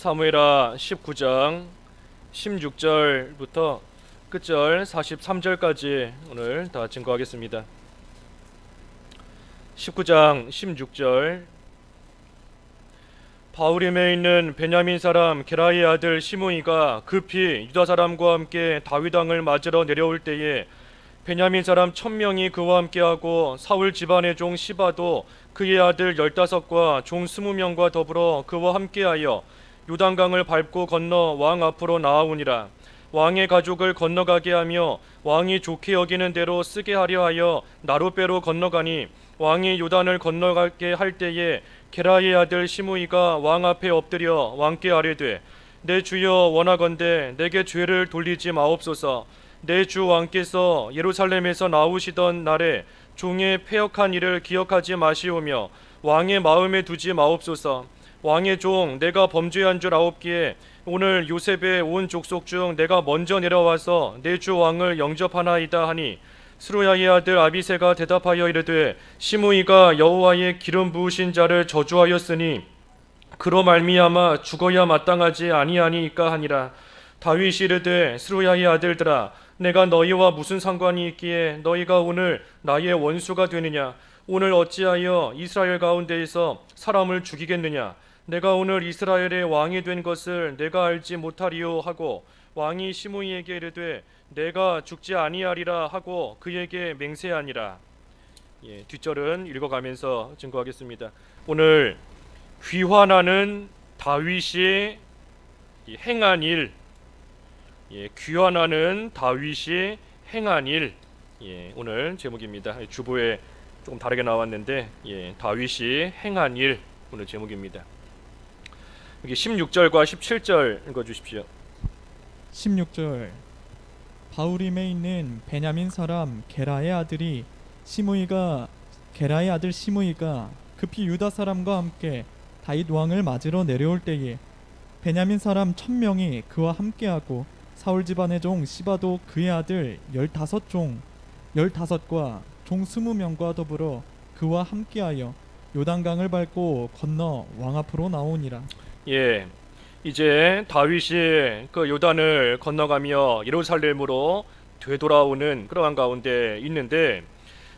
사무엘하 19장 16절부터 끝절 43절까지 오늘 다 증거하겠습니다. 19장 16절. 바후림에 있는 베냐민 사람 게라의 아들 시므이가 급히 유다 사람과 함께 다윗 왕을 맞으러 내려올 때에 베냐민 사람 1000명이 그와 함께하고 사울 집안의 종 시바도 그의 아들 15과 종 20명과 더불어 그와 함께하여 요단강을 밟고 건너 왕 앞으로 나아오니라. 왕의 가족을 건너가게 하며 왕이 좋게 여기는 대로 쓰게 하려 하여 나룻배로 건너가니 왕이 요단을 건너가게 할 때에 게라의 아들 시므이가 왕 앞에 엎드려 왕께 아뢰되 내 주여 원하건대 내게 죄를 돌리지 마옵소서. 내 주 왕께서 예루살렘에서 나오시던 날에 종의 패역한 일을 기억하지 마시오며 왕의 마음에 두지 마옵소서. 왕의 종 내가 범죄한 줄 아옵기에 오늘 요셉의 온 족속 중 내가 먼저 내려와서 내 주 왕을 영접하나이다 하니 스루야의 아들 아비새가 대답하여 이르되 시므이가 여호와의 기름 부으신 자를 저주하였으니 그로 말미암아 죽어야 마땅하지 아니하니이까 하니라. 다윗이 이르되 스루야의 아들들아 내가 너희와 무슨 상관이 있기에 너희가 오늘 나의 원수가 되느냐. 오늘 어찌하여 이스라엘 가운데에서 사람을 죽이겠느냐. 내가 오늘 이스라엘의 왕이 된 것을 내가 알지 못하리요 하고 왕이 시므이에게 이르되 내가 죽지 아니하리라 하고 그에게 맹세하니라. 뒷절은 읽어가면서 증거하겠습니다. 오늘 귀환하는 다윗이 행한 일, 귀환하는 다윗이 행한 일, 오늘 제목입니다. 주보에 조금 다르게 나왔는데 다윗이 행한 일 오늘 제목입니다. 여기 16절과 17절 읽어주십시오. 16절. 바후림에 있는 베냐민 사람 게라의 아들 시므이가 급히 유다 사람과 함께 다윗 왕을 맞으러 내려올 때에 베냐민 사람 1000명이 그와 함께하고 사울 집안의 종 시바도 그의 아들 15과 종 20명과 더불어 그와 함께하여 요단강을 밟고 건너 왕 앞으로 나오니라. 이제 다윗이 그 요단을 건너가며 예루살렘으로 되돌아오는 그러한 가운데 있는데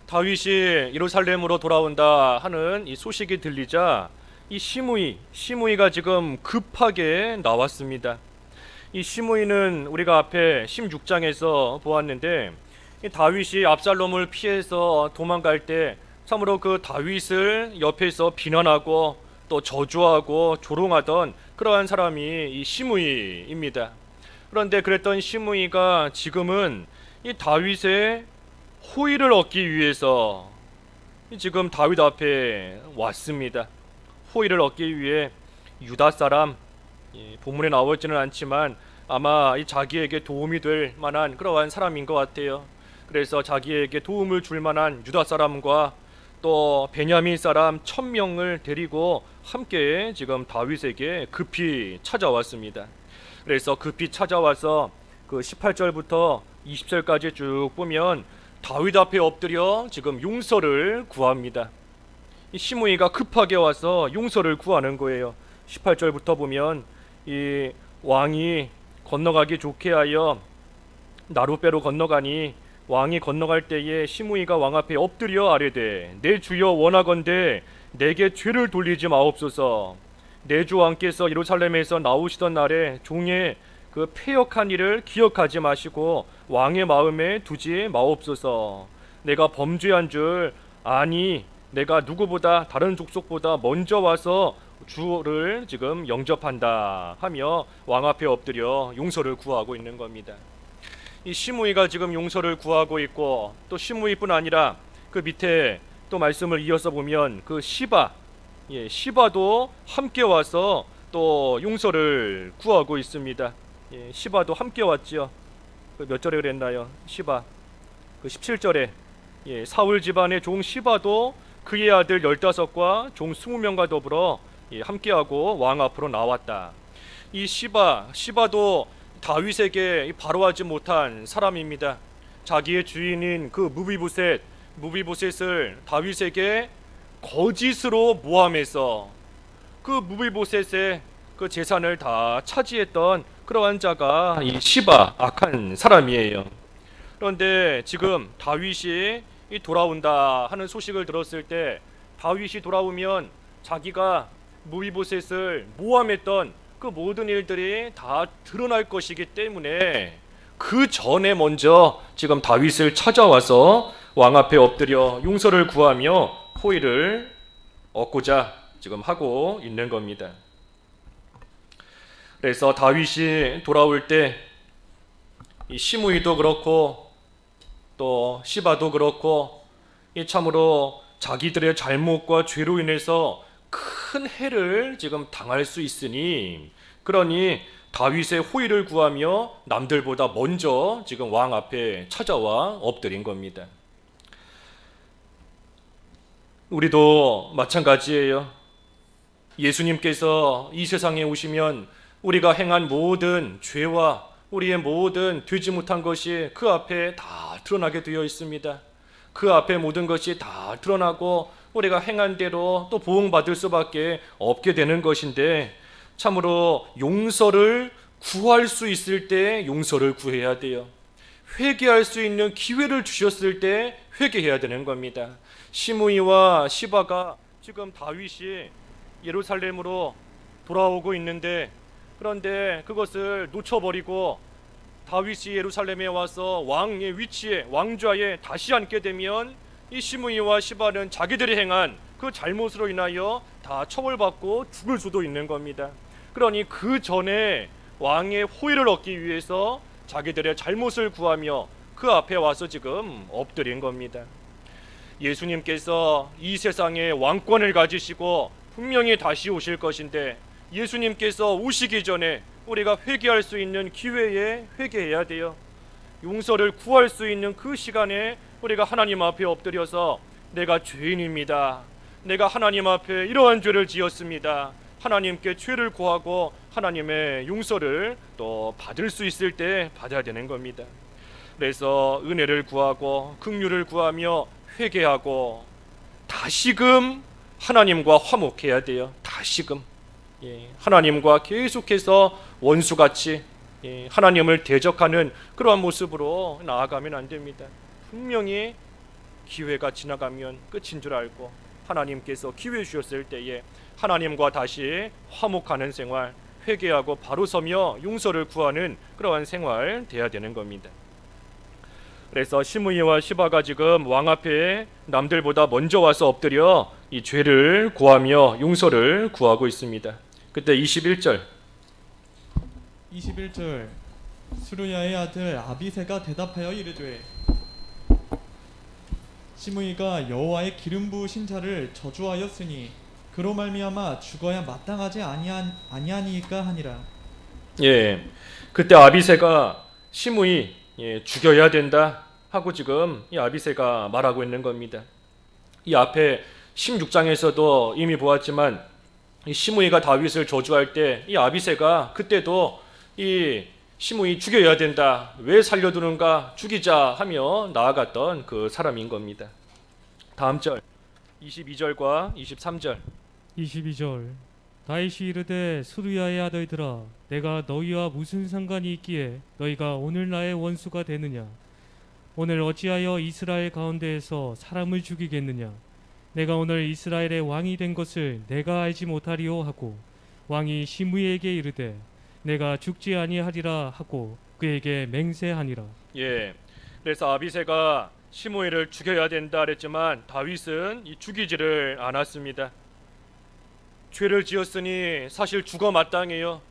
다윗이 예루살렘으로 돌아온다 하는 이 소식이 들리자 이 시므이가 지금 급하게 나왔습니다. 이 시므이는 우리가 앞에 16장에서 보았는데 이 다윗이 압살롬을 피해서 도망갈 때 참으로 그 다윗을 옆에서 비난하고 또 저주하고 조롱하던 그러한 사람이 이 시므이입니다. 그런데 그랬던 시므이가 지금은 이 다윗의 호의를 얻기 위해서 지금 다윗 앞에 왔습니다. 호의를 얻기 위해 유다 사람, 본문에 나오지는 않지만 아마 이 자기에게 도움이 될 만한 그러한 사람인 것 같아요. 그래서 자기에게 도움을 줄 만한 유다 사람과 또 베냐민 사람 1000명을 데리고 함께 지금 다윗에게 급히 찾아왔습니다. 그래서 급히 찾아와서 그 18절부터 20절까지 쭉 보면 다윗 앞에 엎드려 지금 용서를 구합니다. 이 시므이가 급하게 와서 용서를 구하는 거예요. 18절부터 보면 이 왕이 건너가기 좋게 하여 나룻배로 건너가니 왕이 건너갈 때에 시므이가 왕 앞에 엎드려 아뢰되 내 주여 원하건대 내게 죄를 돌리지 마옵소서. 내 주 왕께서 예루살렘에서 나오시던 날에 종의 그 패역한 일을 기억하지 마시고 왕의 마음에 두지 마옵소서. 내가 범죄한 줄 아니 내가 누구보다 다른 족속보다 먼저 와서 주를 지금 영접한다 하며 왕 앞에 엎드려 용서를 구하고 있는 겁니다. 이 시므이가 지금 용서를 구하고 있고 또 시므이뿐 아니라 그 밑에 또 말씀을 이어서 보면 그 시바도 함께 와서 또 용서를 구하고 있습니다. 시바도 함께 왔죠. 몇 절에 그랬나요? 시바 그 17절에 사울 집안의 종 시바도 그의 아들 15과 종 20명과 더불어 함께하고 왕 앞으로 나왔다. 이 시바도 다윗에게 바로하지 못한 사람입니다. 자기의 주인인 그 무비보셋을 다윗에게 거짓으로 모함해서 그 무비보셋의 그 재산을 다 차지했던 그러한 자가 이 시바, 악한 사람이에요. 그런데 지금 다윗이 이 돌아온다 하는 소식을 들었을 때 다윗이 돌아오면 자기가 무이보셋을 모함했던 그 모든 일들이 다 드러날 것이기 때문에 그 전에 먼저 지금 다윗을 찾아와서 왕 앞에 엎드려 용서를 구하며 호의를 얻고자 지금 하고 있는 겁니다. 그래서 다윗이 돌아올 때 이 시므이도 그렇고 또 시바도 그렇고 이 참으로 자기들의 잘못과 죄로 인해서 큰 해를 지금 당할 수 있으니 그러니 다윗의 호의를 구하며 남들보다 먼저 지금 왕 앞에 찾아와 엎드린 겁니다. 우리도 마찬가지예요. 예수님께서 이 세상에 오시면 우리가 행한 모든 죄와 우리의 모든 되지 못한 것이 그 앞에 다 드러나게 되어 있습니다. 그 앞에 모든 것이 다 드러나고 우리가 행한 대로 또 보응받을 수밖에 없게 되는 것인데 참으로 용서를 구할 수 있을 때 용서를 구해야 돼요. 회개할 수 있는 기회를 주셨을 때 회개해야 되는 겁니다. 시므이와 시바가 지금 다윗이 예루살렘으로 돌아오고 있는데 그런데 그것을 놓쳐버리고 다윗이 예루살렘에 와서 왕의 위치에 왕좌에 다시 앉게 되면 이 시므이와 시바는 자기들이 행한 그 잘못으로 인하여 다 처벌받고 죽을 수도 있는 겁니다. 그러니 그 전에 왕의 호의를 얻기 위해서 자기들의 잘못을 구하며 그 앞에 와서 지금 엎드린 겁니다. 예수님께서 이 세상에 왕권을 가지시고 분명히 다시 오실 것인데 예수님께서 오시기 전에 우리가 회개할 수 있는 기회에 회개해야 돼요. 용서를 구할 수 있는 그 시간에 우리가 하나님 앞에 엎드려서 내가 죄인입니다. 내가 하나님 앞에 이러한 죄를 지었습니다. 하나님께 죄를 구하고 하나님의 용서를 또 받을 수 있을 때 받아야 되는 겁니다. 그래서 은혜를 구하고 긍휼을 구하며 회개하고 다시금 하나님과 화목해야 돼요. 다시금 하나님과 계속해서 원수같이 하나님을 대적하는 그러한 모습으로 나아가면 안 됩니다. 분명히 기회가 지나가면 끝인 줄 알고 하나님께서 기회 주셨을 때에 하나님과 다시 화목하는 생활, 회개하고 바로 서며 용서를 구하는 그러한 생활 돼야 되는 겁니다. 그래서 시므이와 시바가 지금 왕 앞에 남들보다 먼저 와서 엎드려 이 죄를 구하며 용서를 구하고 있습니다. 그때 21절 수르야의 아들 아비새가 대답하여 이르되 시므이가 여호와의 기름 부으신 자를 저주하였으니 그로 말미암아 죽어야 마땅하지 아니하니까 하니라. 그때 아비새가 시므이 죽여야 된다 하고 지금 이 아비새가 말하고 있는 겁니다. 이 앞에 16장에서도 이미 보았지만 이 시므이가 다윗을 저주할 때 이 아비새가 그때도 이 시므이 죽여야 된다, 왜 살려두는가, 죽이자 하며 나아갔던 그 사람인 겁니다. 다음 절 22절과 23절 22절 다윗이 이르되 수르야의 아들들아 내가 너희와 무슨 상관이 있기에 너희가 오늘 나의 원수가 되느냐. 오늘 어찌하여 이스라엘 가운데에서 사람을 죽이겠느냐. 내가 오늘 이스라엘의 왕이 된 것을 내가 알지 못하리요 하고 왕이 시므이에게 이르되 내가 죽지 아니하리라 하고 그에게 맹세하니라. 그래서 아비새가 시므이를 죽여야 된다 그랬지만 다윗은 죽이지를 않았습니다. 죄를 지었으니 사실 죽어 마땅해요.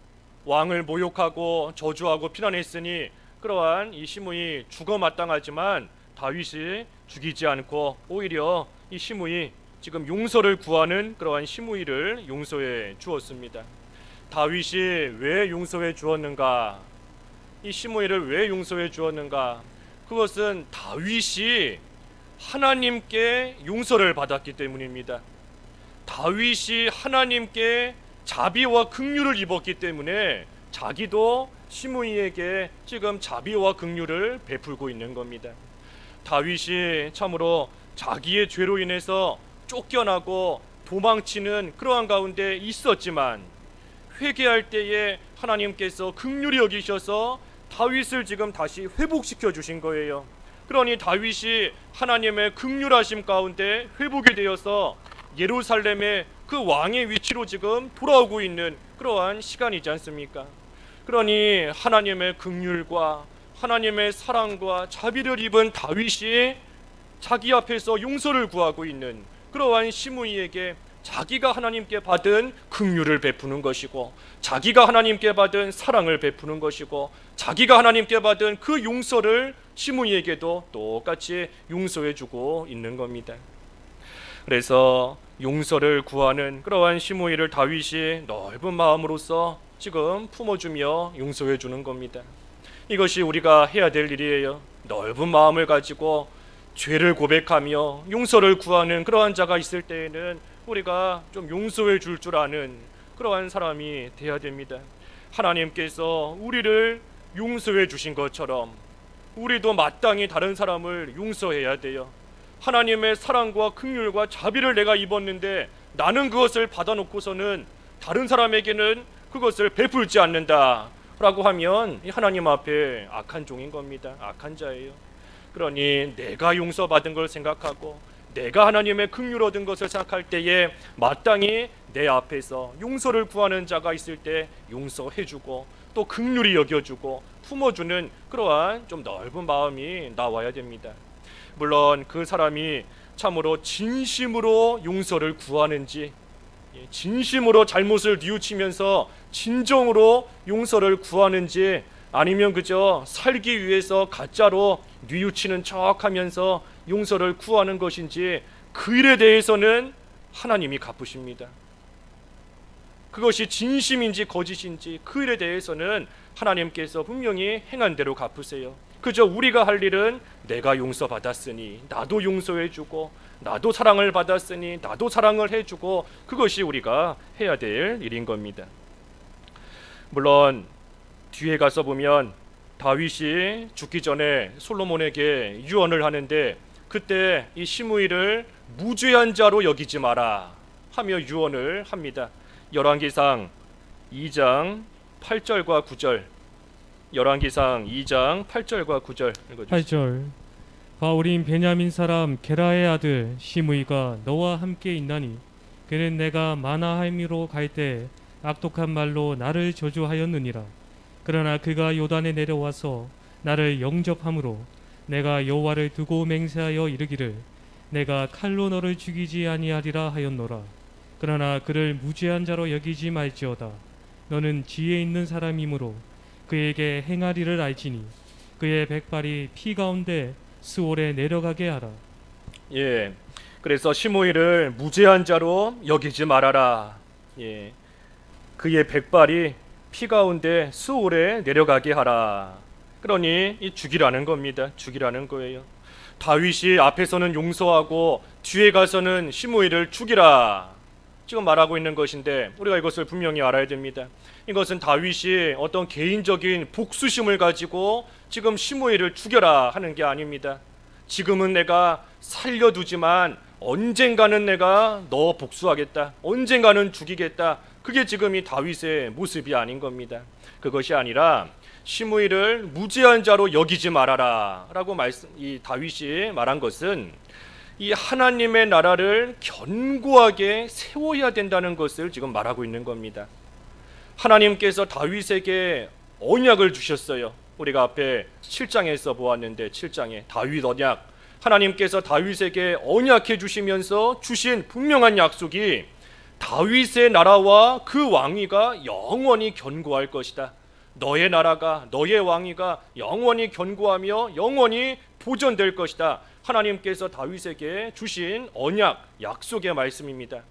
왕을 모욕하고 저주하고 비난했으니 그러한 이 시므이 죽어 마땅하지만 다윗이 죽이지 않고 오히려 이 시므이 지금 용서를 구하는 그러한 시므이를 용서해 주었습니다. 다윗이 왜 용서해 주었는가? 이 시므이를 왜 용서해 주었는가? 그것은 다윗이 하나님께 용서를 받았기 때문입니다. 다윗이 하나님께 자비와 긍휼을 입었기 때문에 자기도 시므이에게 지금 자비와 긍휼을 베풀고 있는 겁니다. 다윗이 참으로 자기의 죄로 인해서 쫓겨나고 도망치는 그러한 가운데 있었지만 회개할 때에 하나님께서 긍휼히 여기셔서 다윗을 지금 다시 회복시켜 주신 거예요. 그러니 다윗이 하나님의 긍휼하심 가운데 회복이 되어서 예루살렘의 그 왕의 위치로 지금 돌아오고 있는 그러한 시간이지 않습니까? 그러니 하나님의 긍휼과 하나님의 사랑과 자비를 입은 다윗이 자기 앞에서 용서를 구하고 있는 그러한 시므이에게 자기가 하나님께 받은 긍휼을 베푸는 것이고, 자기가 하나님께 받은 사랑을 베푸는 것이고, 자기가 하나님께 받은 그 용서를 시므이에게도 똑같이 용서해주고 있는 겁니다. 그래서 용서를 구하는 그러한 시므이를 다윗이 넓은 마음으로써 지금 품어주며 용서해주는 겁니다. 이것이 우리가 해야 될 일이에요. 넓은 마음을 가지고 죄를 고백하며 용서를 구하는 그러한 자가 있을 때에는 우리가 좀 용서해 줄 줄 아는 그러한 사람이 되어야 됩니다. 하나님께서 우리를 용서해 주신 것처럼 우리도 마땅히 다른 사람을 용서해야 돼요. 하나님의 사랑과 긍휼과 자비를 내가 입었는데 나는 그것을 받아놓고서는 다른 사람에게는 그것을 베풀지 않는다 라고 하면 하나님 앞에 악한 종인 겁니다. 악한 자예요. 그러니 내가 용서받은 걸 생각하고 내가 하나님의 긍휼 얻은 것을 생각할 때에 마땅히 내 앞에서 용서를 구하는 자가 있을 때 용서해주고 또 긍휼히 여겨주고 품어주는 그러한 좀 넓은 마음이 나와야 됩니다. 물론 그 사람이 참으로 진심으로 용서를 구하는지, 진심으로 잘못을 뉘우치면서 진정으로 용서를 구하는지, 아니면 그저 살기 위해서 가짜로 뉘우치는 척하면서 용서를 구하는 것인지, 그 일에 대해서는 하나님이 갚으십니다. 그것이 진심인지 거짓인지 그 일에 대해서는 하나님께서 분명히 행한 대로 갚으세요. 그저 우리가 할 일은 내가 용서받았으니 나도 용서해주고, 나도 사랑을 받았으니 나도 사랑을 해주고, 그것이 우리가 해야 될 일인 겁니다. 물론 뒤에 가서 보면 다윗이 죽기 전에 솔로몬에게 유언을 하는데, 그때 이 시므이를 무죄한 자로 여기지 마라 하며 유언을 합니다. 열왕기상 2장 8절과 9절, 열왕기상 2장 8절과 9절 읽어주시죠. 8절. 바울인 베냐민 사람 게라의 아들 시므이가 너와 함께 있나니 그는 내가 마나하임으로 갈 때 악독한 말로 나를 저주하였느니라. 그러나 그가 요단에 내려와서 나를 영접함으로 내가 여호와를 두고 맹세하여 이르기를 내가 칼로 너를 죽이지 아니하리라 하였노라. 그러나 그를 무죄한 자로 여기지 말지어다. 너는 지혜 있는 사람이므로 그에게 행하리를 알지니 그의 백발이 피 가운데 스올에 내려가게 하라. 예, 그래서 시므이를 무죄한 자로 여기지 말아라. 예, 그의 백발이 피 가운데 스올에 내려가게 하라. 그러니 이 죽이라는 겁니다. 죽이라는 거예요. 다윗이 앞에서는 용서하고 뒤에 가서는 시므이를 죽이라 지금 말하고 있는 것인데, 우리가 이것을 분명히 알아야 됩니다. 이것은 다윗이 어떤 개인적인 복수심을 가지고 지금 시므이를 죽여라 하는 게 아닙니다. 지금은 내가 살려두지만 언젠가는 내가 너 복수하겠다, 언젠가는 죽이겠다, 그게 지금 이 다윗의 모습이 아닌 겁니다. 그것이 아니라 시므이를 무죄한 자로 여기지 말아라 라고 이 다윗이 말한 것은 이 하나님의 나라를 견고하게 세워야 된다는 것을 지금 말하고 있는 겁니다. 하나님께서 다윗에게 언약을 주셨어요. 우리가 앞에 7장에서 보았는데 7장에 다윗 언약, 하나님께서 다윗에게 언약해 주시면서 주신 분명한 약속이 다윗의 나라와 그 왕위가 영원히 견고할 것이다. 너의 나라가, 너의 왕위가 영원히 견고하며 영원히 보존될 것이다. 하나님께서 다윗에게 주신 언약, 약속의 말씀입니다.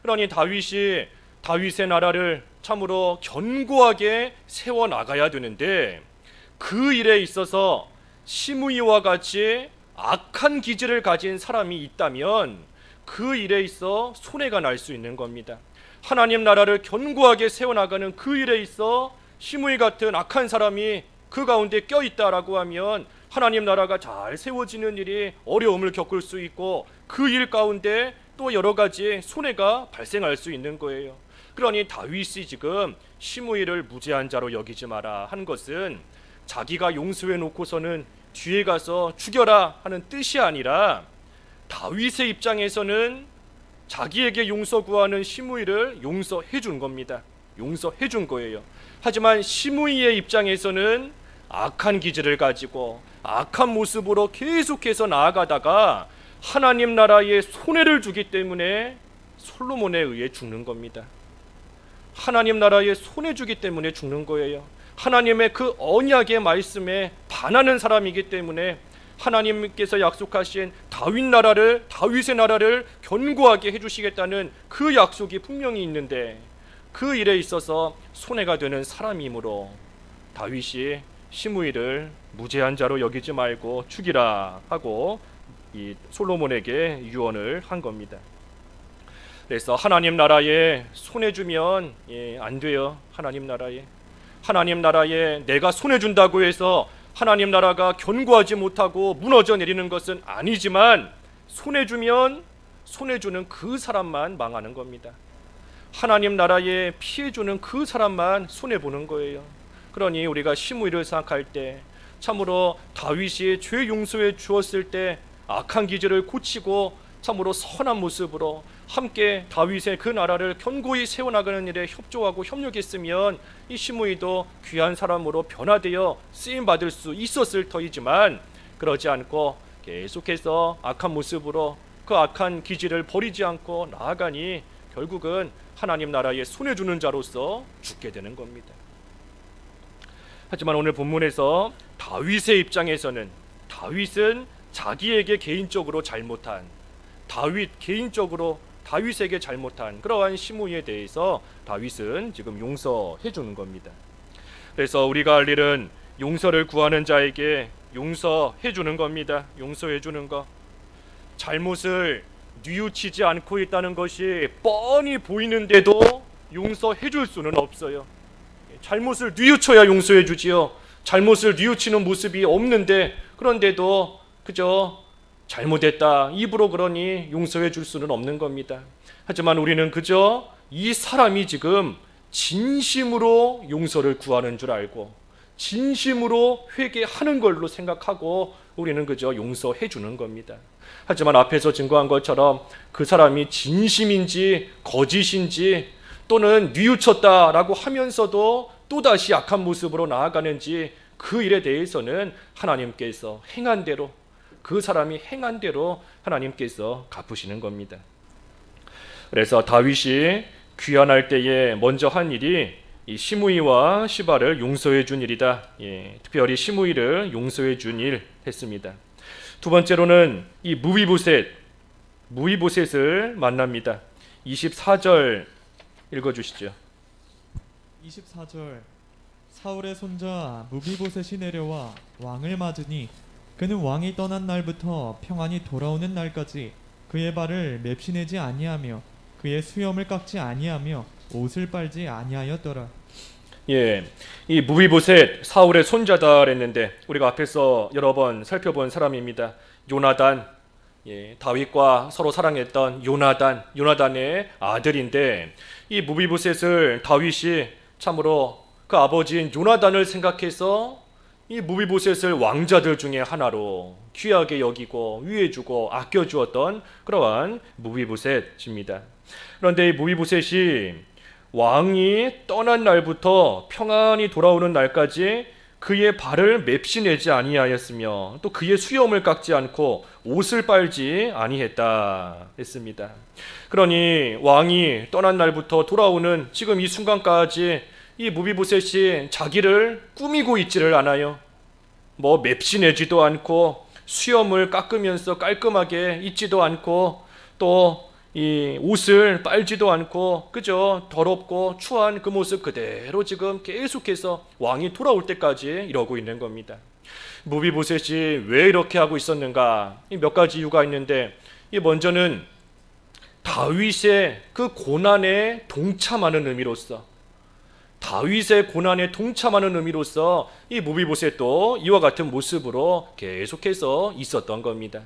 그러니 다윗이 다윗의 나라를 참으로 견고하게 세워나가야 되는데, 그 일에 있어서 시므이와 같이 악한 기질을 가진 사람이 있다면 그 일에 있어 손해가 날 수 있는 겁니다. 하나님 나라를 견고하게 세워나가는 그 일에 있어 시므이 같은 악한 사람이 그 가운데 껴있다라고 하면 하나님 나라가 잘 세워지는 일이 어려움을 겪을 수 있고, 그 일 가운데 또 여러 가지 손해가 발생할 수 있는 거예요. 그러니 다윗이 지금 시므이를 무죄한 자로 여기지 마라 한 것은 자기가 용서해 놓고서는 뒤에 가서 죽여라 하는 뜻이 아니라 다윗의 입장에서는 자기에게 용서 구하는 시므이를 용서해 준 겁니다. 용서해 준 거예요. 하지만 시므이의 입장에서는 악한 기질을 가지고 악한 모습으로 계속해서 나아가다가 하나님 나라에 손해를 주기 때문에 솔로몬에 의해 죽는 겁니다. 하나님 나라에 손해 주기 때문에 죽는 거예요. 하나님의 그 언약의 말씀에 반하는 사람이기 때문에 하나님께서 약속하신 다윗의 나라를 견고하게 해주시겠다는 그 약속이 분명히 있는데 그 일에 있어서 손해가 되는 사람이므로 다윗이 시므이를 무죄한 자로 여기지 말고 죽이라 하고 이 솔로몬에게 유언을 한 겁니다. 그래서 하나님 나라에 손해 주면 안 돼요. 하나님 나라에 내가 손해 준다고 해서 하나님 나라가 견고하지 못하고 무너져 내리는 것은 아니지만 손해 주면 손해 주는 그 사람만 망하는 겁니다. 하나님 나라에 피해 주는 그 사람만 손해 보는 거예요. 그러니 우리가 시므이를 생각할 때 참으로 다윗이 죄 용서해 주었을 때 악한 기질을 고치고 참으로 선한 모습으로 함께 다윗의 그 나라를 견고히 세워나가는 일에 협조하고 협력했으면 이 시므이도 귀한 사람으로 변화되어 쓰임받을 수 있었을 터이지만 그러지 않고 계속해서 악한 모습으로 그 악한 기질을 버리지 않고 나아가니 결국은 하나님 나라에 손해 주는 자로서 죽게 되는 겁니다. 하지만 오늘 본문에서 다윗의 입장에서는 다윗은 자기에게 개인적으로 잘못한 다윗에게 잘못한 그러한 시므이에 대해서 다윗은 지금 용서해 주는 겁니다. 그래서 우리가 할 일은 용서를 구하는 자에게 용서해 주는 겁니다. 용서해 주는 것. 잘못을 뉘우치지 않고 있다는 것이 뻔히 보이는데도 용서해 줄 수는 없어요. 잘못을 뉘우쳐야 용서해 주지요. 잘못을 뉘우치는 모습이 없는데 그런데도 그저 잘못했다 입으로 그러니 용서해 줄 수는 없는 겁니다. 하지만 우리는 그저 이 사람이 지금 진심으로 용서를 구하는 줄 알고 진심으로 회개하는 걸로 생각하고 우리는 그저 용서해 주는 겁니다. 하지만 앞에서 증거한 것처럼 그 사람이 진심인지 거짓인지 또는 뉘우쳤다라고 하면서도 또다시 악한 모습으로 나아가는지 그 일에 대해서는 하나님께서 행한 대로 그 사람이 행한 대로 하나님께서 갚으시는 겁니다. 그래서 다윗이 귀환할 때에 먼저 한 일이 이 시므이와 시바를 용서해 준 일이다. 특별히 시므이를 용서해 준 일 했습니다. 두 번째로는 이 무비보셋을 만납니다. 24절 읽어주시죠. 24절 사울의 손자 무비보셋이 내려와 왕을 맞으니 그는 왕이 떠난 날부터 평안히 돌아오는 날까지 그의 발을 맵시내지 아니하며 그의 수염을 깎지 아니하며 옷을 빨지 아니하였더라. 이 무비보셋 사울의 손자다 그랬는데 우리가 앞에서 여러 번 살펴본 사람입니다. 요나단, 다윗과 서로 사랑했던 요나단의 아들인데 이 무비보셋을 다윗이 참으로 그 아버지인 요나단을 생각해서 이 무비보셋을 왕자들 중에 하나로 귀하게 여기고 위해주고 아껴주었던 그러한 무비보셋입니다. 그런데 이 무비보셋이 왕이 떠난 날부터 평안히 돌아오는 날까지 그의 발을 맵시내지 아니하였으며 또 그의 수염을 깎지 않고 옷을 빨지 아니했다 했습니다. 그러니 왕이 떠난 날부터 돌아오는 지금 이 순간까지 이 무비보셋이 자기를 꾸미고 있지를 않아요. 뭐 맵시내지도 않고 수염을 깎으면서 깔끔하게 있지도 않고 또 이 옷을 빨지도 않고 그저 더럽고 추한 그 모습 그대로 지금 계속해서 왕이 돌아올 때까지 이러고 있는 겁니다. 무비보셋이 왜 이렇게 하고 있었는가? 몇 가지 이유가 있는데 이 먼저는 다윗의 그 고난에 동참하는 의미로서 이 무비보셋도 이와 같은 모습으로 계속해서 있었던 겁니다.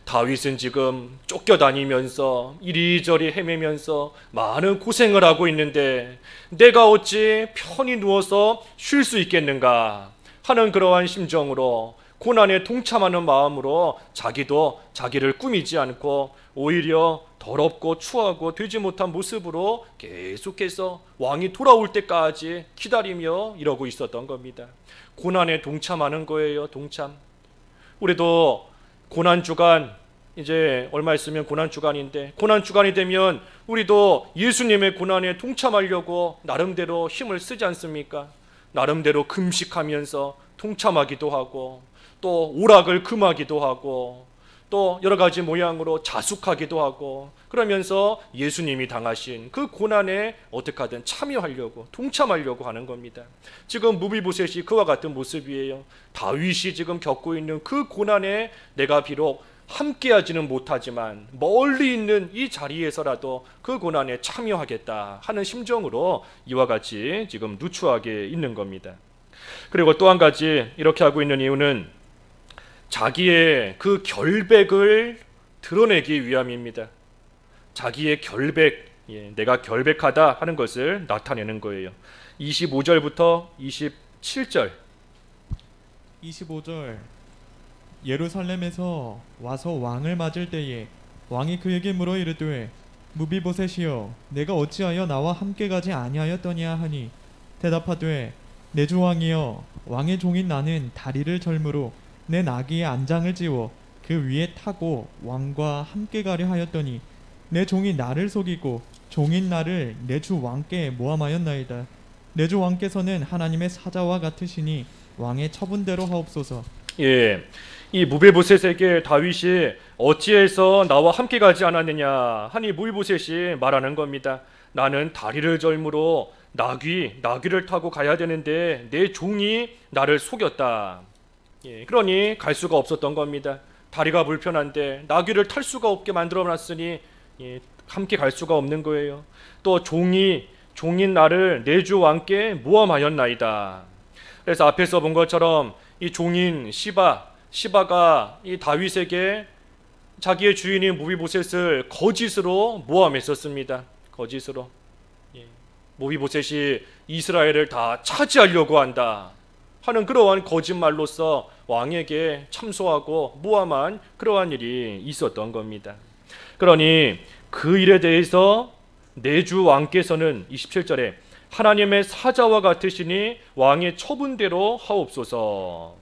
다윗은 지금 쫓겨다니면서 이리저리 헤매면서 많은 고생을 하고 있는데 내가 어찌 편히 누워서 쉴 수 있겠는가 하는 그러한 심정으로 고난에 동참하는 마음으로 자기도 자기를 꾸미지 않고 오히려 더럽고 추하고 되지 못한 모습으로 계속해서 왕이 돌아올 때까지 기다리며 이러고 있었던 겁니다. 고난에 동참하는 거예요. 동참. 우리도 고난주간 이제 얼마 있으면 고난주간인데 고난주간이 되면 우리도 예수님의 고난에 동참하려고 나름대로 힘을 쓰지 않습니까? 나름대로 금식하면서 동참하기도 하고 또 오락을 금하기도 하고 또 여러 가지 모양으로 자숙하기도 하고 그러면서 예수님이 당하신 그 고난에 어떻게 하든 참여하려고 동참하려고 하는 겁니다. 지금 무비보셋이 그와 같은 모습이에요. 다윗이 지금 겪고 있는 그 고난에 내가 비록 함께하지는 못하지만 멀리 있는 이 자리에서라도 그 고난에 참여하겠다 하는 심정으로 이와 같이 지금 누추하게 있는 겁니다. 그리고 또 한 가지 이렇게 하고 있는 이유는 자기의 그 결백을 드러내기 위함입니다. 자기의 결백, 내가 결백하다 하는 것을 나타내는 거예요. 25절부터 27절 25절 예루살렘에서 와서 왕을 맞을 때에 왕이 그에게 물어 이르되 무비보셋이여 내가 어찌하여 나와 함께 가지 아니하였더냐 하니 대답하되 내 주 왕이여 왕의 종인 나는 다리를 절므로 내 나귀의 안장을 지워 그 위에 타고 왕과 함께 가려 하였더니 내 종이 나를 속이고 종인 나를 내 주 왕께 모함하였나이다. 내 주 왕께서는 하나님의 사자와 같으시니 왕의 처분대로 하옵소서. 이 무비보셋에게 다윗이 어찌해서 나와 함께 가지 않았느냐 하니 무비보셋이 말하는 겁니다. 나는 다리를 절므로 나귀를 타고 가야 되는데 내 종이 나를 속였다. 그러니 갈 수가 없었던 겁니다. 다리가 불편한데 나귀를 탈 수가 없게 만들어놨으니 함께 갈 수가 없는 거예요. 또 종인 나를 내 주 왕께 모함하였나이다. 그래서 앞에서 본 것처럼 이 종인 시바가 이 다윗에게 자기의 주인인 무비보셋을 거짓으로 모함했었습니다. 거짓으로. 무비보셋이 이스라엘을 다 차지하려고 한다 하는 그러한 거짓말로서 왕에게 참소하고 모함한 그러한 일이 있었던 겁니다. 그러니 그 일에 대해서 내 주 왕께서는 27절에 하나님의 사자와 같으시니 왕의 처분대로 하옵소서.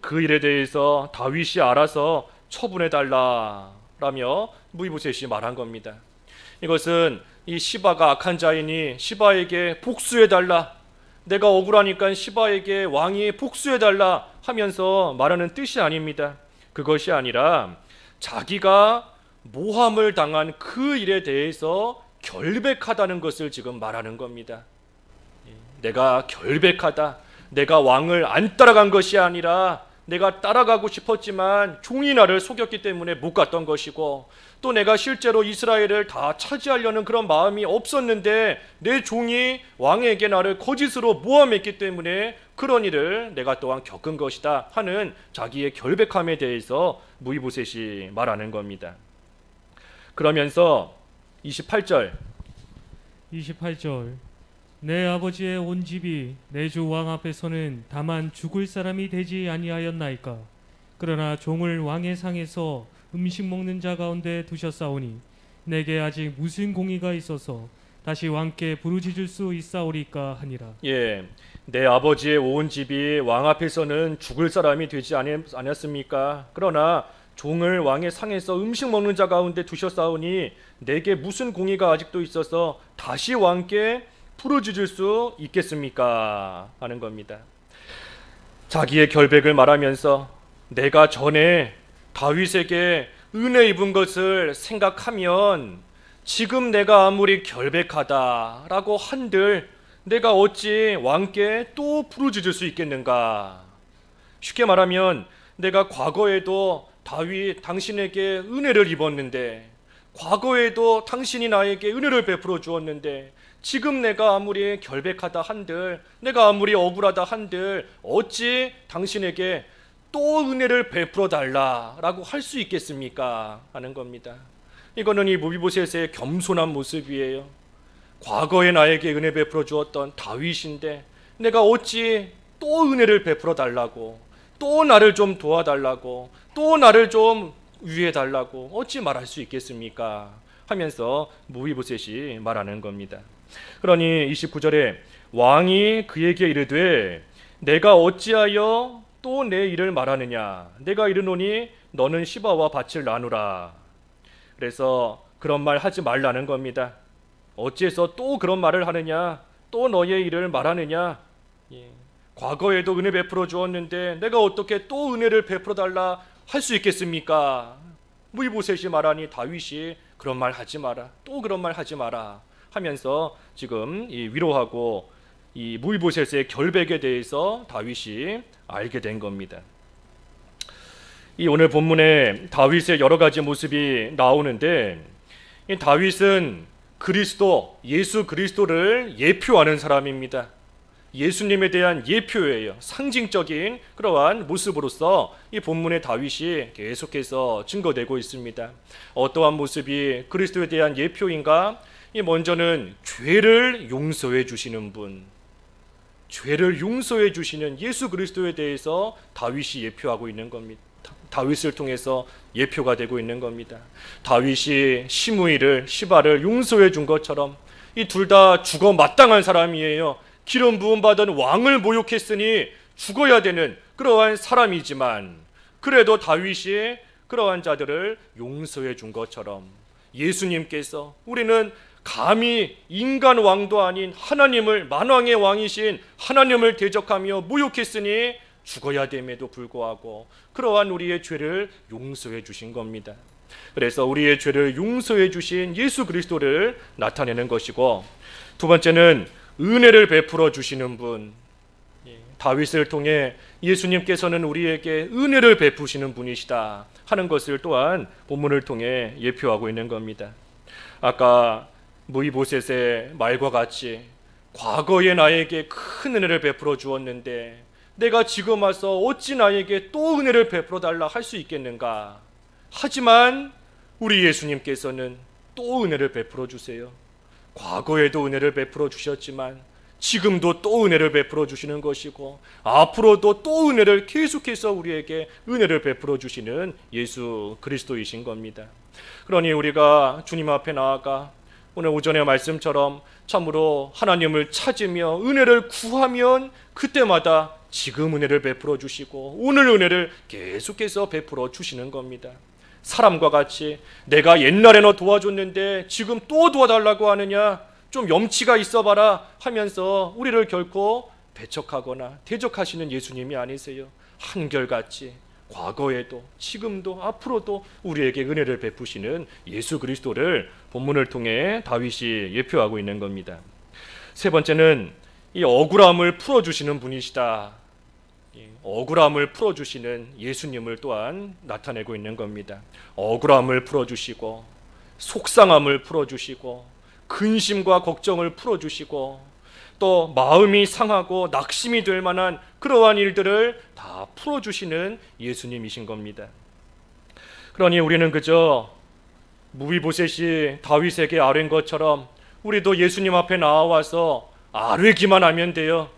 그 일에 대해서 다윗이 알아서 처분해달라라며 무비보셋이 말한 겁니다. 이것은 이 시바가 악한 자이니 시바에게 복수해달라, 내가 억울하니까 시바에게 왕이 복수해달라 하면서 말하는 뜻이 아닙니다. 그것이 아니라 자기가 모함을 당한 그 일에 대해서 결백하다는 것을 지금 말하는 겁니다. 내가 결백하다, 내가 왕을 안 따라간 것이 아니라 내가 따라가고 싶었지만 종이 나를 속였기 때문에 못 갔던 것이고, 또 내가 실제로 이스라엘을 다 차지하려는 그런 마음이 없었는데 내 종이 왕에게 나를 거짓으로 모함했기 때문에 그런 일을 내가 또한 겪은 것이다 하는 자기의 결백함에 대해서 무비보셋이 말하는 겁니다. 그러면서 28절 내 아버지의 온 집이 내 주 왕 앞에서는 다만 죽을 사람이 되지 아니하였나이까. 그러나 종을 왕의 상에서 음식 먹는 자 가운데 두셨사오니 내게 아직 무슨 공의가 있어서 다시 왕께 부르짖을 수 있사오리까 하니라. 내 아버지의 온 집이 왕 앞에서는 죽을 사람이 되지 않았습니까? 그러나 종을 왕의 상에서 음식 먹는 자 가운데 두셨사오니 내게 무슨 공의가 아직도 있어서 다시 왕께 부르짖을 수 있겠습니까? 하는 겁니다. 자기의 결백을 말하면서 내가 전에 다윗에게 은혜 입은 것을 생각하면 지금 내가 아무리 결백하다라고 한들 내가 어찌 왕께 또 부르짖을 수 있겠는가? 쉽게 말하면 내가 과거에도 다윗 당신에게 은혜를 입었는데, 과거에도 당신이 나에게 은혜를 베풀어 주었는데 지금 내가 아무리 결백하다 한들, 내가 아무리 억울하다 한들 어찌 당신에게 또 은혜를 베풀어 달라라고 할 수 있겠습니까? 하는 겁니다. 이거는 이 무비보셋의 겸손한 모습이에요. 과거에 나에게 은혜 베풀어 주었던 다윗인데 내가 어찌 또 은혜를 베풀어 달라고, 또 나를 좀 도와달라고, 또 나를 좀 위해 달라고 어찌 말할 수 있겠습니까? 하면서 무비보셋이 말하는 겁니다. 그러니 29절에 왕이 그에게 이르되 내가 어찌하여 또 내 일을 말하느냐, 내가 이르노니 너는 시바와 밭을 나누라. 그래서 그런 말 하지 말라는 겁니다. 어째서 또 그런 말을 하느냐, 또 너의 일을 말하느냐. 과거에도 은혜 베풀어 주었는데 내가 어떻게 또 은혜를 베풀어 달라 할 수 있겠습니까? 무비보셋이 말하니 다윗이 그런 말 하지 마라, 또 그런 말 하지 마라 하면서 지금 이 위로하고 이 무비보셋의 결백에 대해서 다윗이 알게 된 겁니다. 이 오늘 본문에 다윗의 여러 가지 모습이 나오는데, 이 다윗은 그리스도, 예수 그리스도를 예표하는 사람입니다. 예수님에 대한 예표예요. 상징적인 그러한 모습으로서 이 본문의 다윗이 계속해서 증거되고 있습니다. 어떠한 모습이 그리스도에 대한 예표인가? 이 먼저는 죄를 용서해 주시는 분, 죄를 용서해 주시는 예수 그리스도에 대해서 다윗이 예표하고 있는 겁니다. 다윗을 통해서 예표가 되고 있는 겁니다. 다윗이 시바를 용서해 준 것처럼 이 둘 다 죽어 마땅한 사람이에요. 기름 부음 받은 왕을 모욕했으니 죽어야 되는 그러한 사람이지만 그래도 다윗이 그러한 자들을 용서해 준 것처럼 예수님께서 우리는 감히 인간 왕도 아닌 하나님을, 만왕의 왕이신 하나님을 대적하며 모욕했으니 죽어야 됨에도 불구하고 그러한 우리의 죄를 용서해 주신 겁니다. 그래서 우리의 죄를 용서해 주신 예수 그리스도를 나타내는 것이고, 두 번째는 은혜를 베풀어 주시는 분, 다윗을 통해 예수님께서는 우리에게 은혜를 베푸시는 분이시다 하는 것을 또한 본문을 통해 예표하고 있는 겁니다. 아까 무비보셋의 말과 같이 과거에 나에게 큰 은혜를 베풀어 주었는데 내가 지금 와서 어찌 나에게 또 은혜를 베풀어 달라 할 수 있겠는가? 하지만 우리 예수님께서는 또 은혜를 베풀어 주세요. 과거에도 은혜를 베풀어 주셨지만 지금도 또 은혜를 베풀어 주시는 것이고 앞으로도 또 은혜를 계속해서 우리에게 은혜를 베풀어 주시는 예수 그리스도이신 겁니다. 그러니 우리가 주님 앞에 나아가 오늘 오전의 말씀처럼 참으로 하나님을 찾으며 은혜를 구하면 그때마다 지금 은혜를 베풀어 주시고 오늘 은혜를 계속해서 베풀어 주시는 겁니다. 사람과 같이 내가 옛날에 너 도와줬는데 지금 또 도와달라고 하느냐, 좀 염치가 있어봐라 하면서 우리를 결코 배척하거나 대적하시는 예수님이 아니세요. 한결같이 과거에도 지금도 앞으로도 우리에게 은혜를 베푸시는 예수 그리스도를 본문을 통해 다윗이 예표하고 있는 겁니다. 세 번째는 이 억울함을 풀어주시는 분이시다. 억울함을 풀어주시는 예수님을 또한 나타내고 있는 겁니다. 억울함을 풀어주시고 속상함을 풀어주시고 근심과 걱정을 풀어주시고 또 마음이 상하고 낙심이 될 만한 그러한 일들을 다 풀어주시는 예수님이신 겁니다. 그러니 우리는 그저 무비보셋이 다윗에게 아뢰는 것처럼 우리도 예수님 앞에 나와서 아뢰기만 하면 돼요.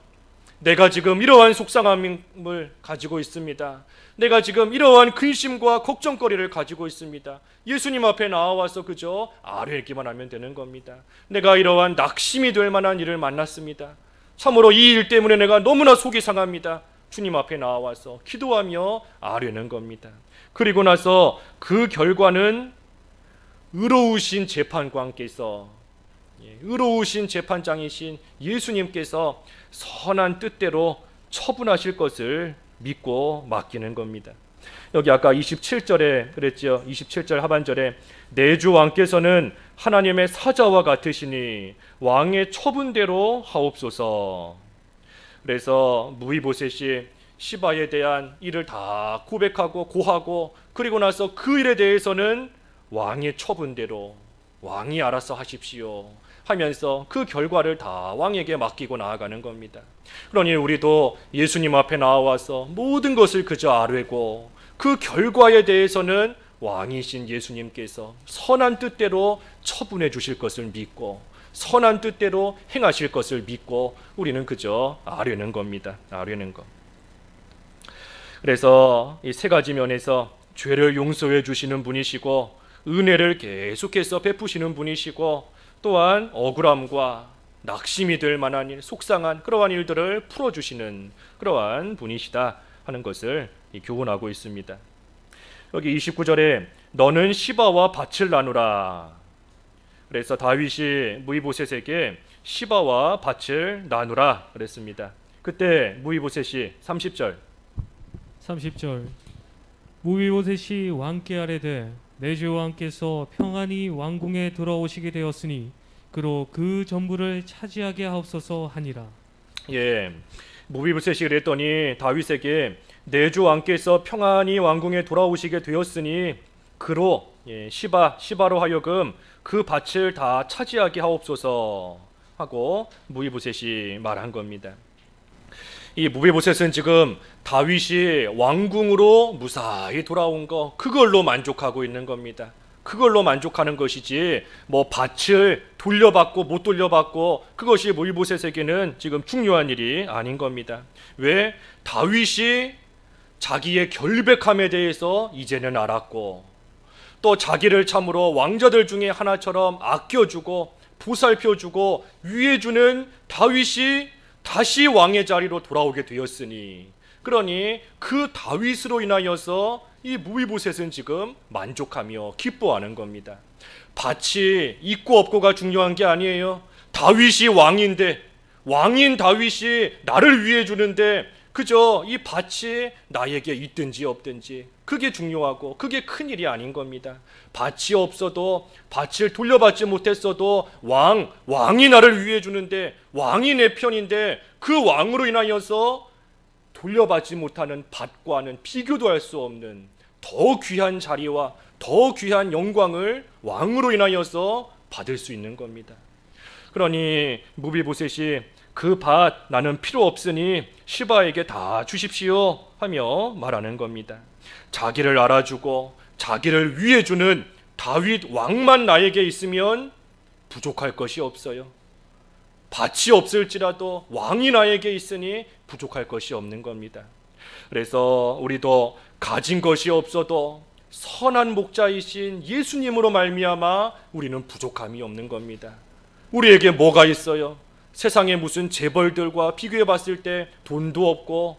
내가 지금 이러한 속상함을 가지고 있습니다. 내가 지금 이러한 근심과 걱정거리를 가지고 있습니다. 예수님 앞에 나와서 그저 아뢰기만 하면 되는 겁니다. 내가 이러한 낙심이 될 만한 일을 만났습니다. 참으로 이 일 때문에 내가 너무나 속이 상합니다. 주님 앞에 나와서 기도하며 아뢰는 겁니다. 그리고 나서 그 결과는 의로우신 재판관께서, 의로우신 재판장이신 예수님께서 선한 뜻대로 처분하실 것을 믿고 맡기는 겁니다. 여기 아까 27절에 그랬죠. 27절 하반절에 내 주 왕께서는 하나님의 사자와 같으시니 왕의 처분대로 하옵소서. 그래서 무비보셋이 시바에 대한 일을 다 고백하고 고하고 그리고 나서 그 일에 대해서는 왕의 처분대로 왕이 알아서 하십시오. 하면서 그 결과를 다 왕에게 맡기고 나아가는 겁니다. 그러니 우리도 예수님 앞에 나와서 모든 것을 그저 아뢰고 그 결과에 대해서는 왕이신 예수님께서 선한 뜻대로 처분해 주실 것을 믿고 선한 뜻대로 행하실 것을 믿고 우리는 그저 아뢰는 겁니다. 아뢰는 것. 그래서 이 세 가지 면에서 죄를 용서해 주시는 분이시고 은혜를 계속해서 베푸시는 분이시고 또한 억울함과 낙심이 될 만한 일, 속상한 그러한 일들을 풀어주시는 그러한 분이시다 하는 것을 교훈하고 있습니다. 여기 29절에 너는 시바와 밭을 나누라. 그래서 다윗이 무이보셋에게 시바와 밭을 나누라 그랬습니다. 그때 무이보셋이 30절 무비보셋이 왕께 아뢰되 내 주 왕께서 평안히 왕궁에 돌아오시게 되었으니 그로 그 전부를 차지하게 하옵소서 하니라. 예, 무비보셋이 그랬더니 다윗에게 내 주 왕께서 평안히 왕궁에 돌아오시게 되었으니 그로 시바로 하여금 그 밭을 다 차지하게 하옵소서 하고 무비보셋이 말한 겁니다. 이 무비보셋은 지금 다윗이 왕궁으로 무사히 돌아온 거 그걸로 만족하고 있는 겁니다. 그걸로 만족하는 것이지 뭐 밭을 돌려받고 못 돌려받고 그것이 무비보셋에게는 지금 중요한 일이 아닌 겁니다. 왜? 다윗이 자기의 결백함에 대해서 이제는 알았고 또 자기를 참으로 왕자들 중에 하나처럼 아껴주고 보살펴주고 위해주는 다윗이 다시 왕의 자리로 돌아오게 되었으니 그러니 그 다윗으로 인하여서 이 무비보셋은 지금 만족하며 기뻐하는 겁니다. 밭이 있고 없고가 중요한 게 아니에요. 다윗이 왕인데 왕인 다윗이 나를 위해 주는데 그저 이 밭이 나에게 있든지 없든지 그게 중요하고 그게 큰일이 아닌 겁니다. 밭이 없어도 밭을 돌려받지 못했어도 왕이 나를 위해 주는데 왕이 내 편인데 그 왕으로 인하여서 돌려받지 못하는 밭과는 비교도 할 수 없는 더 귀한 자리와 더 귀한 영광을 왕으로 인하여서 받을 수 있는 겁니다. 그러니 무비보셋이 그 밭 나는 필요 없으니 시바에게 다 주십시오 하며 말하는 겁니다. 자기를 알아주고 자기를 위해주는 다윗 왕만 나에게 있으면 부족할 것이 없어요. 밭이 없을지라도 왕이 나에게 있으니 부족할 것이 없는 겁니다. 그래서 우리도 가진 것이 없어도 선한 목자이신 예수님으로 말미암아 우리는 부족함이 없는 겁니다. 우리에게 뭐가 있어요? 세상에 무슨 재벌들과 비교해 봤을 때 돈도 없고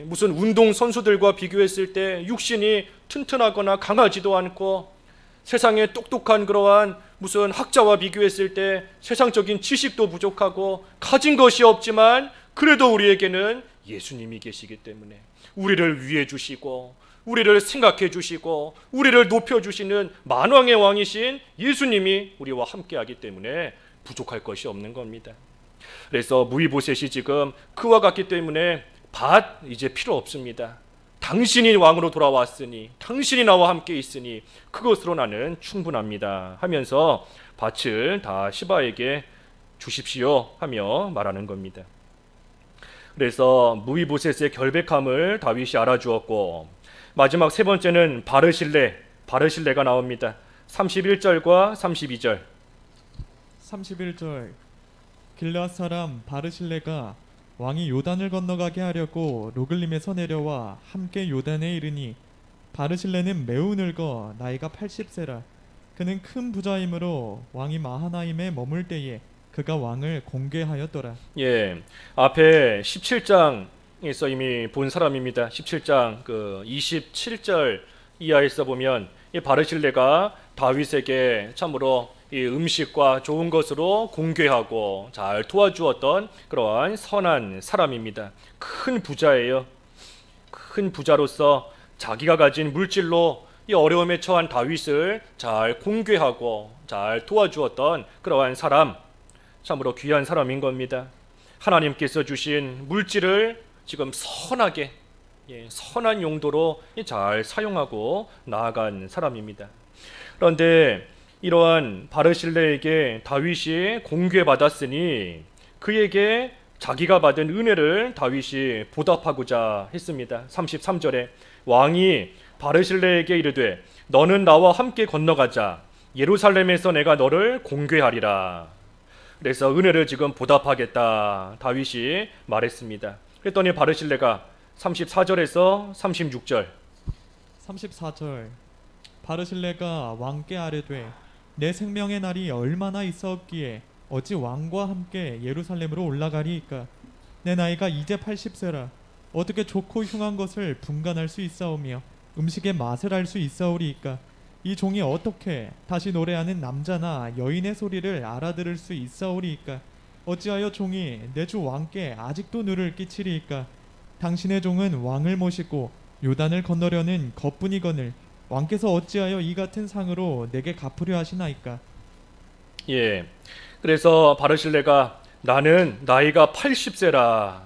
무슨 운동 선수들과 비교했을 때 육신이 튼튼하거나 강하지도 않고 세상에 똑똑한 그러한 무슨 학자와 비교했을 때 세상적인 지식도 부족하고 가진 것이 없지만 그래도 우리에게는 예수님이 계시기 때문에 우리를 위해 주시고 우리를 생각해 주시고 우리를 높여 주시는 만왕의 왕이신 예수님이 우리와 함께하기 때문에 부족할 것이 없는 겁니다. 그래서 무비보셋이 지금 그와 같기 때문에 밭 이제 필요 없습니다. 당신이 왕으로 돌아왔으니 당신이 나와 함께 있으니 그것으로 나는 충분합니다 하면서 밭을 다 시바에게 주십시오 하며 말하는 겁니다. 그래서 무비보셋의 결백함을 다윗이 알아주었고 마지막 세 번째는 바르실레가 나옵니다. 31절과 32절 31절 길르앗 사람 바르실레가 왕이 요단을 건너가게 하려고 로글림에서 내려와 함께 요단에 이르니 바르실레는 매우 늙어 나이가 80세라 그는 큰 부자이므로 왕이 마하나임에 머물 때에 그가 왕을 공개하였더라. 앞에 17장에서 이미 본 사람입니다. 17장 27절 이하에서 보면 이 바르실레가 다윗에게 참으로 이 음식과 좋은 것으로 공개하고 잘 도와주었던 그러한 선한 사람입니다. 큰 부자예요. 큰 부자로서 자기가 가진 물질로 이 어려움에 처한 다윗을 잘 공개하고 잘 도와주었던 그러한 사람, 참으로 귀한 사람인 겁니다. 하나님께서 주신 물질을 지금 선하게 선한 용도로 잘 사용하고 나아간 사람입니다. 그런데 이러한 바르실레에게 다윗이 공개받았으니 그에게 자기가 받은 은혜를 다윗이 보답하고자 했습니다. 33절에 왕이 바르실레에게 이르되 너는 나와 함께 건너가자. 예루살렘에서 내가 너를 공개하리라. 그래서 은혜를 지금 보답하겠다 다윗이 말했습니다. 그랬더니 바르실레가 34절에서 36절 34절 바르실레가 왕께 아뢰되 내 생명의 날이 얼마나 있었기에 어찌 왕과 함께 예루살렘으로 올라가리이까. 내 나이가 이제 80세라. 어떻게 좋고 흉한 것을 분간할 수 있사오며 음식의 맛을 알 수 있사오리이까. 이 종이 어떻게 다시 노래하는 남자나 여인의 소리를 알아들을 수 있사오리이까. 어찌하여 종이 내 주 왕께 아직도 누를 끼치리이까. 당신의 종은 왕을 모시고 요단을 건너려는 것뿐이거늘 왕께서 어찌하여 이 같은 상으로 내게 갚으려 하시나이까. 예, 그래서 바르실레가 나는 나이가 80세라.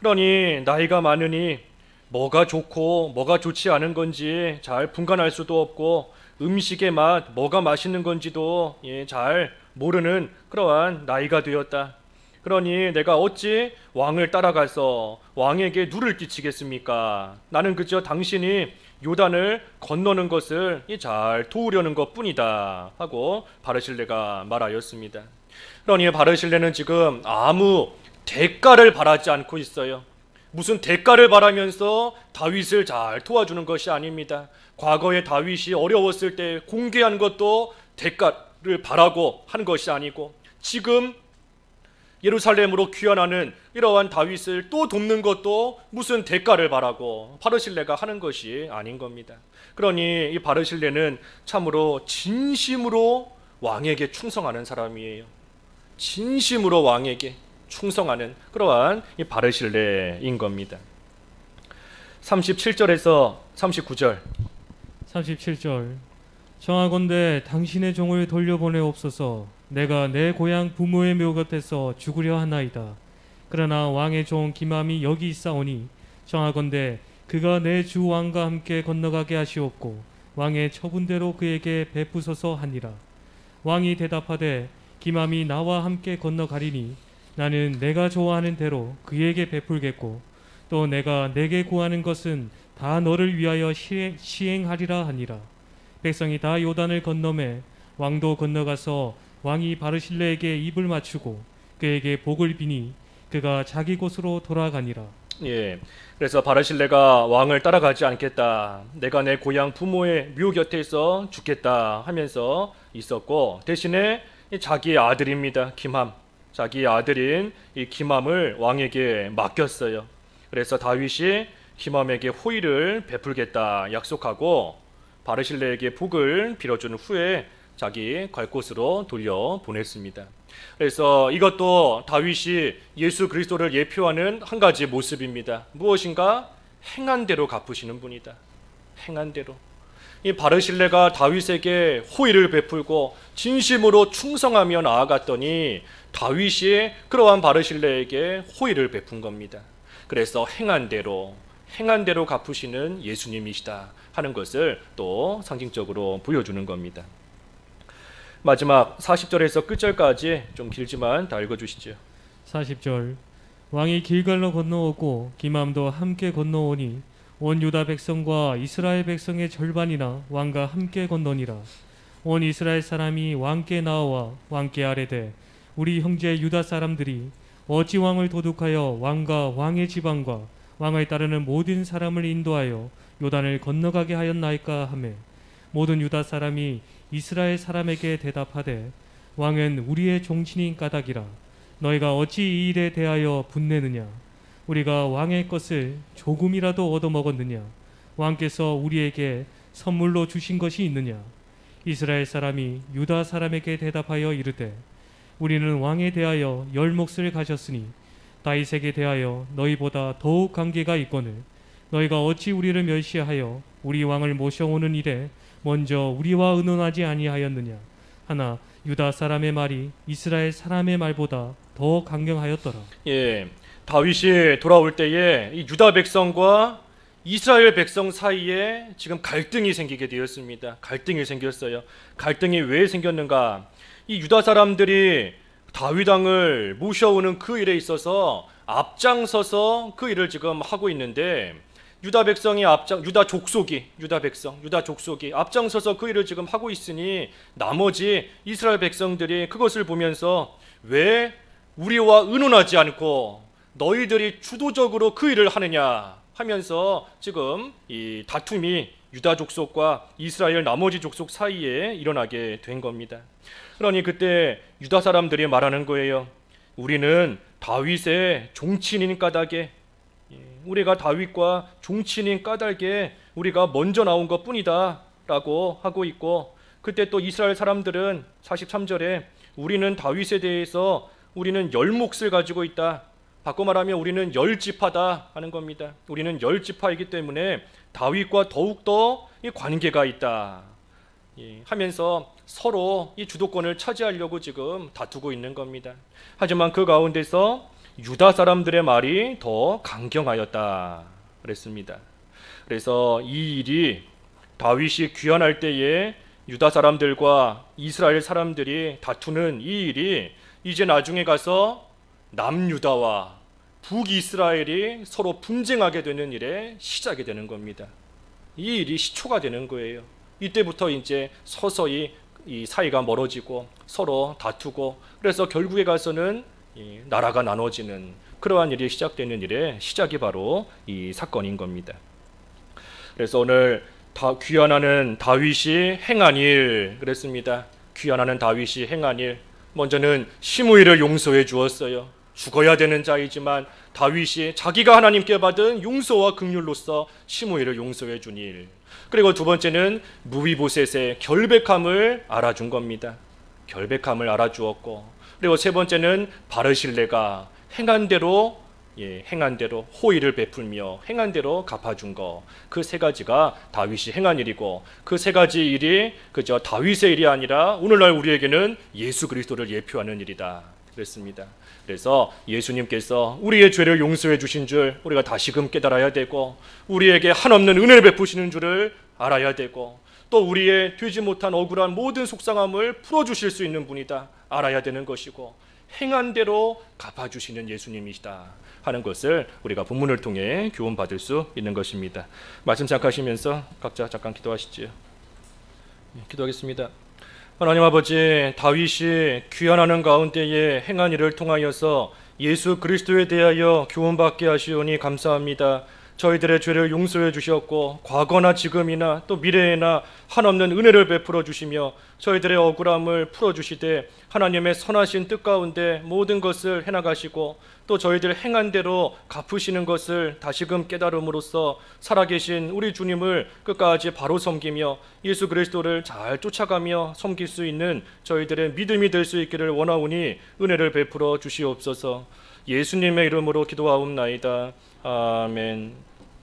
그러니 나이가 많으니 뭐가 좋고 뭐가 좋지 않은 건지 잘 분간할 수도 없고 음식의 맛, 뭐가 맛있는 건지도 잘 모르는 그러한 나이가 되었다. 그러니 내가 어찌 왕을 따라가서 왕에게 누를 끼치겠습니까? 나는 그저 당신이 요단을 건너는 것을 잘 도우려는 것뿐이다 하고 바르실레가 말하였습니다. 그러니 바르실레는 지금 아무 대가를 바라지 않고 있어요. 무슨 대가를 바라면서 다윗을 잘 도와주는 것이 아닙니다. 과거에 다윗이 어려웠을 때 공개한 것도 대가를 바라고 한 것이 아니고 지금 예루살렘으로 귀환하는 이러한 다윗을 또 돕는 것도 무슨 대가를 바라고 바르실레가 하는 것이 아닌 겁니다. 그러니 이 바르실레는 참으로 진심으로 왕에게 충성하는 사람이에요. 진심으로 왕에게 충성하는 그러한 이 바르실레인 겁니다. 37절에서 39절 37절 청하건대 당신의 종을 돌려보내옵소서. 내가 내 고향 부모의 묘 곁에서 죽으려 하나이다. 그러나 왕의 종 기맘이 여기 있사오니 청하건대 그가 내 주 왕과 함께 건너가게 하시옵고 왕의 처분대로 그에게 베푸소서 하니라. 왕이 대답하되 기맘이 나와 함께 건너가리니 나는 내가 좋아하는 대로 그에게 베풀겠고 또 내가 내게 구하는 것은 다 너를 위하여 시행하리라 하니라. 백성이 다 요단을 건너매 왕도 건너가서 왕이 바르실레에게 입을 맞추고 그에게 복을 비니 그가 자기 곳으로 돌아가니라. 예, 그래서 바르실레가 왕을 따라가지 않겠다. 내가 내 고향 부모의 묘 곁에서 죽겠다 하면서 있었고 대신에 자기의 아들입니다. 김함. 자기 아들인 이 김함을 왕에게 맡겼어요. 그래서 다윗이 김함에게 호의를 베풀겠다 약속하고 바르실레에게 복을 빌어준 후에 자기 갈 곳으로 돌려 보냈습니다. 그래서 이것도 다윗이 예수 그리스도를 예표하는 한 가지 모습입니다. 무엇인가? 행한 대로 갚으시는 분이다. 행한 대로. 이 바르실레가 다윗에게 호의를 베풀고 진심으로 충성하며 나아갔더니 다윗이 그러한 바르실레에게 호의를 베푼 겁니다. 그래서 행한 대로 갚으시는 예수님이시다 하는 것을 또 상징적으로 보여주는 겁니다. 마지막 40절에서 끝절까지 좀 길지만 다 읽어주시죠. 40절 왕이 길갈로 건너오고 기맘도 함께 건너오니 온 유다 백성과 이스라엘 백성의 절반이나 왕과 함께 건너니라. 온 이스라엘 사람이 왕께 나와 왕께 아뢰되 우리 형제 유다 사람들이 어찌 왕을 도둑하여 왕과 왕의 지방과 왕을 따르는 모든 사람을 인도하여 요단을 건너가게 하였나이까 하매 모든 유다 사람이 이스라엘 사람에게 대답하되 왕은 우리의 종친인 까닭이라. 너희가 어찌 이 일에 대하여 분내느냐? 우리가 왕의 것을 조금이라도 얻어먹었느냐? 왕께서 우리에게 선물로 주신 것이 있느냐? 이스라엘 사람이 유다 사람에게 대답하여 이르되 우리는 왕에 대하여 10몫을 가졌으니 다윗에게 대하여 너희보다 더욱 관계가 있거늘 너희가 어찌 우리를 멸시하여 우리 왕을 모셔오는 일에 먼저 우리와 의논하지 아니하였느냐? 하나 유다 사람의 말이 이스라엘 사람의 말보다 더 강경하였더라. 예, 다윗이 돌아올 때에 이 유다 백성과 이스라엘 백성 사이에 지금 갈등이 생기게 되었습니다. 갈등이 생겼어요. 갈등이 왜 생겼는가? 이 유다 사람들이 다윗 왕을 모셔오는 그 일에 있어서 앞장서서 그 일을 지금 하고 있는데, 유다 족속이 앞장서서 그 일을 지금 하고 있으니 나머지 이스라엘 백성들이 그것을 보면서 왜 우리와 의논하지 않고 너희들이 주도적으로 그 일을 하느냐 하면서 지금 이 다툼이 유다 족속과 이스라엘 나머지 족속 사이에 일어나게 된 겁니다. 그러니 그때 유다 사람들이 말하는 거예요. 우리는 다윗의 종친인 까닭에, 우리가 다윗과 종친인 까닭에 우리가 먼저 나온 것 뿐이다 라고 하고 있고, 그때 또 이스라엘 사람들은 43절에 우리는 다윗에 대해서 우리는 열 몫을 가지고 있다, 바꿔 말하면 우리는 열 지파다 하는 겁니다. 우리는 열 지파이기 때문에 다윗과 더욱더 이 관계가 있다 하면서 서로 이 주도권을 차지하려고 지금 다투고 있는 겁니다. 하지만 그 가운데서 유다 사람들의 말이 더 강경하였다 그랬습니다. 그래서 이 일이 다윗이 귀환할 때에 유다 사람들과 이스라엘 사람들이 다투는 이 일이 이제 나중에 가서 남유다와 북이스라엘이 서로 분쟁하게 되는 일의 시작이 되는 겁니다. 이 일이 시초가 되는 거예요. 이때부터 이제 서서히 이 사이가 멀어지고 서로 다투고, 그래서 결국에 가서는 이 나라가 나눠지는 그러한 일이 시작되는 일의 시작이 바로 이 사건인 겁니다. 그래서 오늘 귀환하는 다윗이 행한 일 그랬습니다. 귀환하는 다윗이 행한 일, 먼저는 시므이를 용서해 주었어요. 죽어야 되는 자이지만 다윗이 자기가 하나님께 받은 용서와 긍휼로서 시므이를 용서해 준 일. 그리고 두 번째는 무비보셋의 결백함을 알아준 겁니다. 결백함을 알아주었고, 그리고 세 번째는 바르실레가 행한 대로 호의를 베풀며 행한 대로 갚아준 거. 그 세 가지가 다윗이 행한 일이고, 그 세 가지 일이 그저 다윗의 일이 아니라 오늘날 우리에게는 예수 그리스도를 예표하는 일이다 그랬습니다. 그래서 예수님께서 우리의 죄를 용서해 주신 줄 우리가 다시금 깨달아야 되고, 우리에게 한없는 은혜를 베푸시는 줄을 알아야 되고, 또 우리의 되지 못한 억울한 모든 속상함을 풀어주실 수 있는 분이다 알아야 되는 것이고, 행한 대로 갚아주시는 예수님이시다 하는 것을 우리가 본문을 통해 교훈받을 수 있는 것입니다. 말씀 생각하시면서 각자 잠깐 기도하시지요. 기도하겠습니다. 하나님 아버지, 다윗이 귀환하는 가운데에 행한 일을 통하여서 예수 그리스도에 대하여 교훈받게 하시오니 감사합니다. 저희들의 죄를 용서해 주셨고, 과거나 지금이나 또 미래에나 한없는 은혜를 베풀어 주시며 저희들의 억울함을 풀어주시되 하나님의 선하신 뜻 가운데 모든 것을 해나가시고, 또 저희들 행한 대로 갚으시는 것을 다시금 깨달음으로써 살아계신 우리 주님을 끝까지 바로 섬기며 예수 그리스도를 잘 쫓아가며 섬길 수 있는 저희들의 믿음이 될 수 있기를 원하오니 은혜를 베풀어 주시옵소서. 예수님의 이름으로 기도하옵나이다. 아멘.